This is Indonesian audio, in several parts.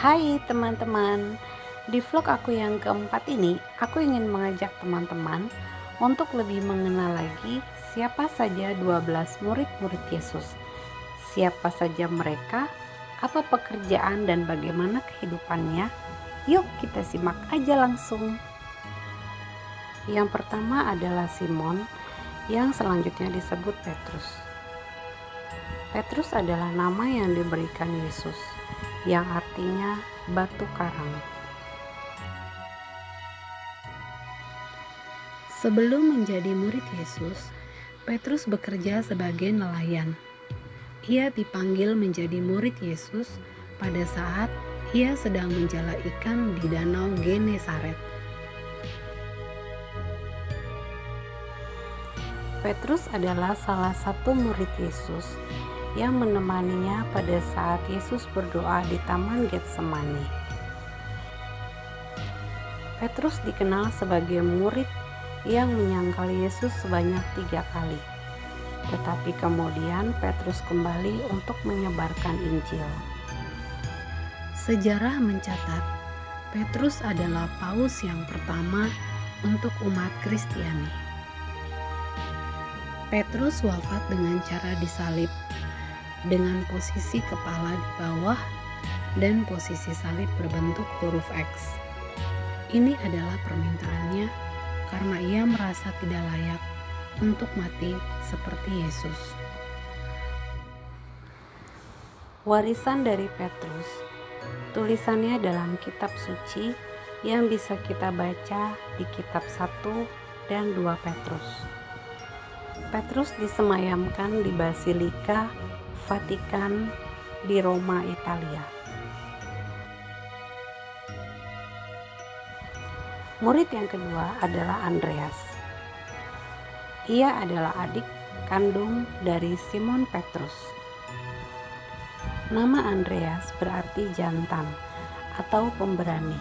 Hai teman-teman, di vlog aku yang keempat ini, aku ingin mengajak teman-teman untuk lebih mengenal lagi siapa saja 12 murid-murid Yesus. Siapa saja mereka, apa pekerjaan dan bagaimana kehidupannya. Yuk kita simak aja langsung. Yang pertama adalah Simon, yang selanjutnya disebut Petrus. Petrus adalah nama yang diberikan Yesus, yang artinya batu karang. Sebelum menjadi murid Yesus, Petrus bekerja sebagai nelayan. Ia dipanggil menjadi murid Yesus pada saat ia sedang menjala ikan di danau Genesaret. Petrus adalah salah satu murid Yesus yang menemaninya pada saat Yesus berdoa di Taman Getsemani. Petrus dikenal sebagai murid yang menyangkal Yesus sebanyak 3 kali. Tetapi kemudian Petrus kembali untuk menyebarkan Injil. Sejarah mencatat, Petrus adalah paus yang pertama untuk umat Kristiani. Petrus wafat dengan cara disalib, dengan posisi kepala di bawah dan posisi salib berbentuk huruf X. Ini adalah permintaannya karena ia merasa tidak layak untuk mati seperti Yesus. Warisan dari Petrus, tulisannya dalam kitab suci yang bisa kita baca di kitab 1 dan 2 Petrus. Petrus disemayamkan di Basilika Vatikan di Roma, Italia. Murid yang kedua adalah Andreas. Ia adalah adik kandung dari Simon Petrus. Nama Andreas berarti jantan atau pemberani.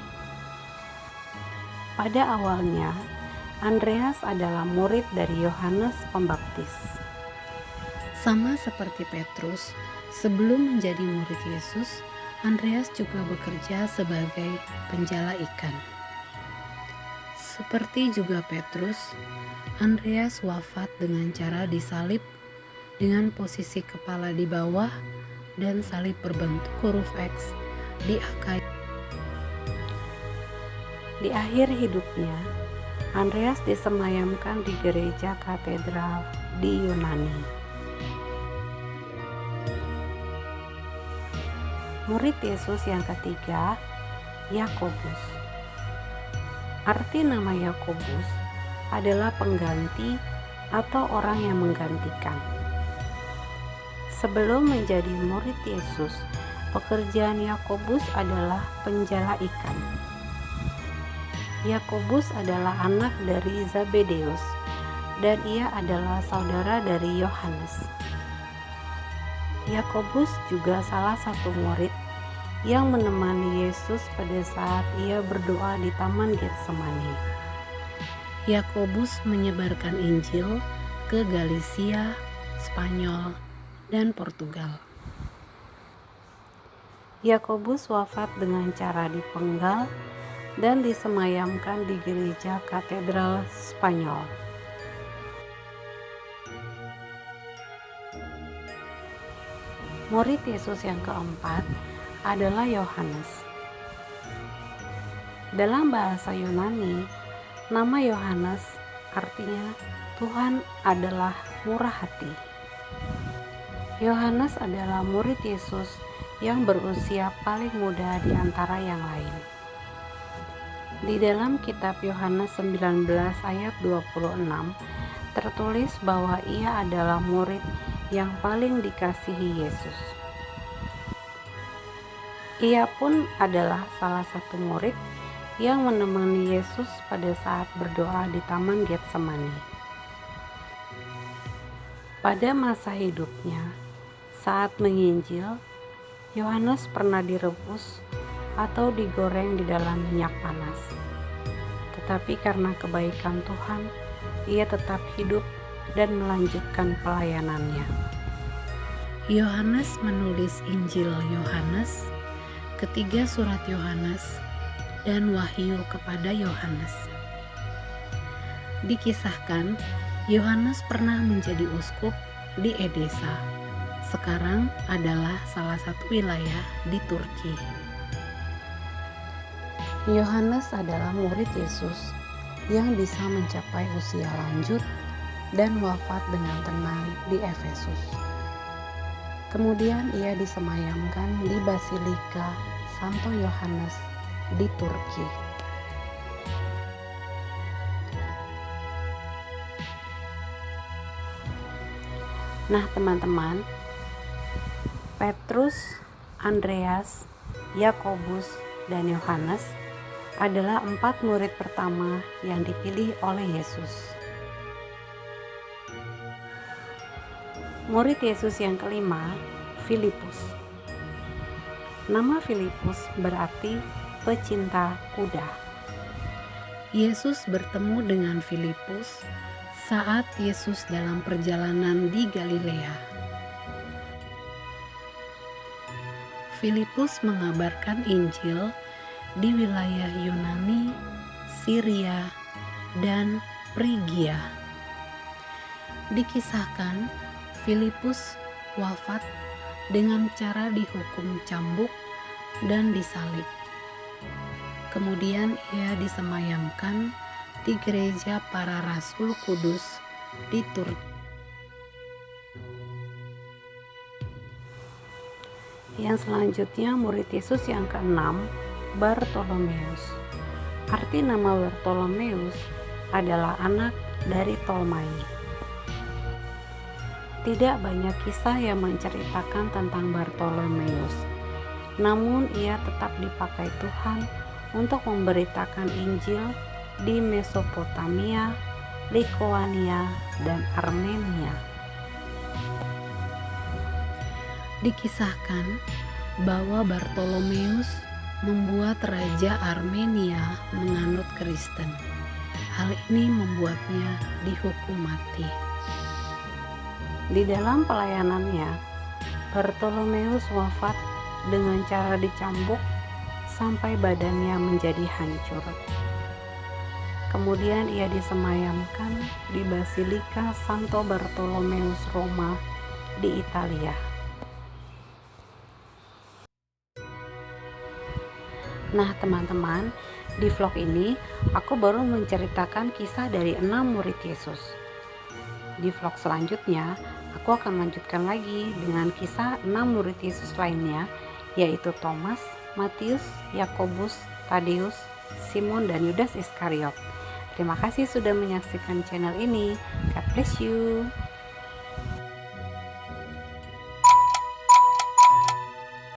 Pada awalnya, Andreas adalah murid dari Yohanes Pembaptis. Sama seperti Petrus, sebelum menjadi murid Yesus, Andreas juga bekerja sebagai penjala ikan. Seperti juga Petrus, Andreas wafat dengan cara disalib dengan posisi kepala di bawah dan salib berbentuk huruf X di Akai. Di akhir hidupnya, Andreas disemayamkan di gereja katedral di Yunani. Murid Yesus yang ketiga, Yakobus. Arti nama Yakobus adalah pengganti atau orang yang menggantikan. Sebelum menjadi murid Yesus, pekerjaan Yakobus adalah penjala ikan. Yakobus adalah anak dari Zebedeus dan ia adalah saudara dari Yohanes. Yakobus juga salah satu murid yang menemani Yesus pada saat ia berdoa di Taman Getsemani. Yakobus menyebarkan Injil ke Galicia, Spanyol, dan Portugal. Yakobus wafat dengan cara dipenggal dan disemayamkan di gereja katedral Spanyol. Murid Yesus yang keempat adalah Yohanes. Dalam bahasa Yunani, nama Yohanes artinya Tuhan adalah murah hati. Yohanes adalah murid Yesus yang berusia paling muda di antara yang lain. Di dalam kitab Yohanes 19 ayat 26 tertulis bahwa ia adalah murid yang paling dikasihi Yesus. Ia pun adalah salah satu murid yang menemani Yesus pada saat berdoa di Taman Getsemani. Pada masa hidupnya, saat menginjil, Yohanes pernah direbus atau digoreng di dalam minyak panas. Tetapi karena kebaikan Tuhan, ia tetap hidup dan melanjutkan pelayanannya. Yohanes menulis Injil Yohanes ketiga surat Yohanes, dan wahyu kepada Yohanes. Dikisahkan, Yohanes pernah menjadi uskup di Edesa. Sekarang adalah salah satu wilayah di Turki. Yohanes adalah murid Yesus yang bisa mencapai usia lanjut dan wafat dengan tenang di Efesus. Kemudian ia disemayamkan di Basilika Santo Yohanes di Turki. Nah teman-teman, Petrus, Andreas, Yakobus, dan Yohanes adalah 4 murid pertama yang dipilih oleh Yesus. Murid Yesus yang kelima, Filipus. Nama Filipus berarti pecinta kuda. Yesus bertemu dengan Filipus saat Yesus dalam perjalanan di Galilea. Filipus mengabarkan Injil di wilayah Yunani, Syria, dan Frigia. Dikisahkan, Filipus wafat dengan cara dihukum cambuk dan disalib. Kemudian ia disemayamkan di gereja para Rasul Kudus di Turki. Yang selanjutnya murid Yesus yang keenam, Bartolomeus. Arti nama Bartolomeus adalah anak dari Tolmai. Tidak banyak kisah yang menceritakan tentang Bartolomeus, namun ia tetap dipakai Tuhan untuk memberitakan Injil di Mesopotamia, Likoania, dan Armenia. Dikisahkan bahwa Bartolomeus membuat Raja Armenia menganut Kristen. Hal ini membuatnya dihukum mati. Di dalam pelayanannya, Bartolomeus wafat dengan cara dicambuk sampai badannya menjadi hancur. Kemudian ia disemayamkan di Basilika Santo Bartolomeus Roma di Italia. Nah teman-teman, di vlog ini aku baru menceritakan kisah dari 6 murid Yesus. Di vlog selanjutnya, aku akan lanjutkan lagi dengan kisah 6 murid Yesus lainnya, yaitu Thomas, Matius, Yakobus, Tadeus, Simon, dan Yudas Iskariot. Terima kasih sudah menyaksikan channel ini. God bless you.